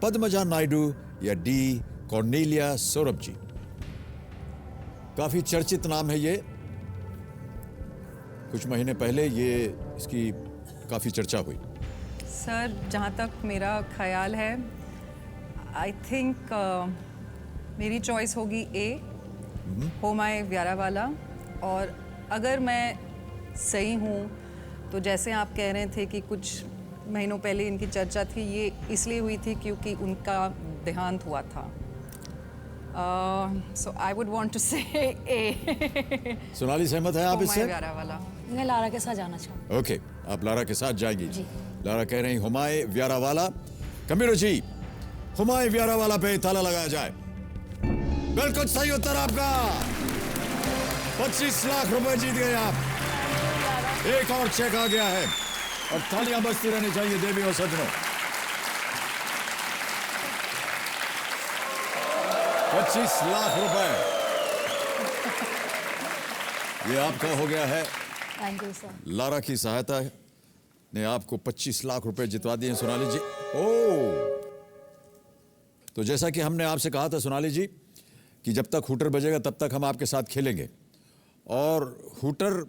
Speaker 1: पद्मजा नायडू, या डी कॉर्नेलिया सौरभ जी। काफी चर्चित नाम है ये। कुछ महीने पहले ये इसकी काफी चर्चा हुई।
Speaker 3: सर, जहाँ तक मेरा ख्याल है, आई थिंक मेरी चॉइस होगी ए, हो माय व्यारा वाला। और अगर मैं सही हूँ तो जैसे आप कह रहे थे कि कुछ महीनों पहले इनकी चर्चा थी, ये इसलिए हुई थी क्योंकि उनका देहांत हुआ था। सो आई वुड वांट टू से ए।
Speaker 1: सोनाली, सहमत है आप इससे?
Speaker 3: व्यारा वाला।
Speaker 2: मैं लारा के साथ जाना चाहूँगी।
Speaker 1: ओके, आप लारा के साथ जाएंगी।
Speaker 2: जी।
Speaker 1: लारा कह रही हुमाए व्यारा वाला। कबीर जी, हुमाए व्यारा वाला पे ताला लगाया जाए। बिल्कुल सही उत्तर आपका। 25 लाख रुपए जीत गए आप। एक और चेक आ गया है और तालियां बजती रहनी चाहिए देवी और सज्जनों। 25 लाख रुपए ये आपका हो गया है।
Speaker 2: Thank you sir.
Speaker 1: लारा की सहायता ने आपको 25 लाख रुपए जितवा दिए सोनाली जी। ओह, तो जैसा कि हमने आपसे कहा था सोनाली जी कि जब तक हूटर बजेगा तब तक हम आपके साथ खेलेंगे, और हूटर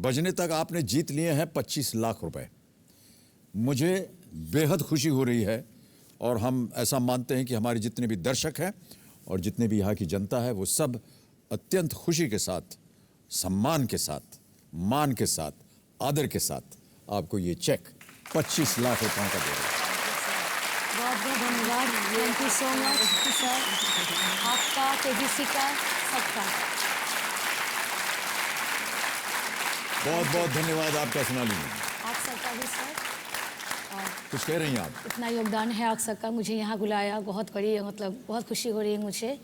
Speaker 1: बजने तक आपने जीत लिए हैं 25 लाख रुपए। मुझे बेहद खुशी हो रही है और हम ऐसा मानते हैं कि हमारे जितने भी दर्शक हैं और जितने भी यहाँ की जनता है वो सब अत्यंत खुशी के साथ, सम्मान के साथ, मान के साथ, आदर के साथ आपको ये चेक 25 लाख रुपयों का दे रहे हैं।
Speaker 2: बहुत बहुत धन्यवाद। Thank you so much sir, आपका, तेजस्वी का, सबका।
Speaker 1: बहुत बहुत धन्यवाद आपका सोनाली।
Speaker 2: आप सबका भी सर।
Speaker 1: कुछ कह रही हैं आप?
Speaker 2: इतना योगदान है आप सबका, मुझे यहाँ बुलाया, बहुत बड़ी मतलब बहुत खुशी हो रही है मुझे।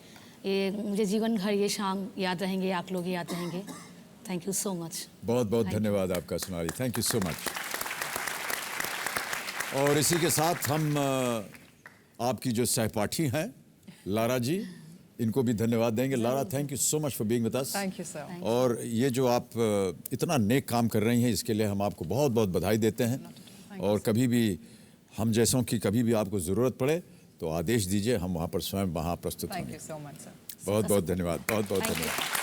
Speaker 2: ये मुझे जीवन भर ये शाम याद रहेंगे, आप लोग याद रहेंगे। Thank you so much.
Speaker 1: बहुत बहुत धन्यवाद आपका Sonali, thank you so much. और इसी के साथ हम आपकी जो सहपाठी हैं लारा जी, इनको भी धन्यवाद देंगे। Lara, thank you so much for being with us.
Speaker 3: Thank you sir.
Speaker 1: और ये जो आप इतना नेक काम कर रही हैं, इसके लिए हम आपको बहुत बहुत बधाई देते हैं। और कभी भी हम जैसों की कभी भी आपको ज़रूरत पड़े तो आदेश दीजिए, हम वहाँ पर स्वयं वहाँ प्रस्तुत
Speaker 3: थैंक
Speaker 1: होंगे।
Speaker 3: You so much sir.
Speaker 1: बहुत बहुत धन्यवाद, बहुत बहुत
Speaker 3: Thank you.
Speaker 1: धन्यवाद।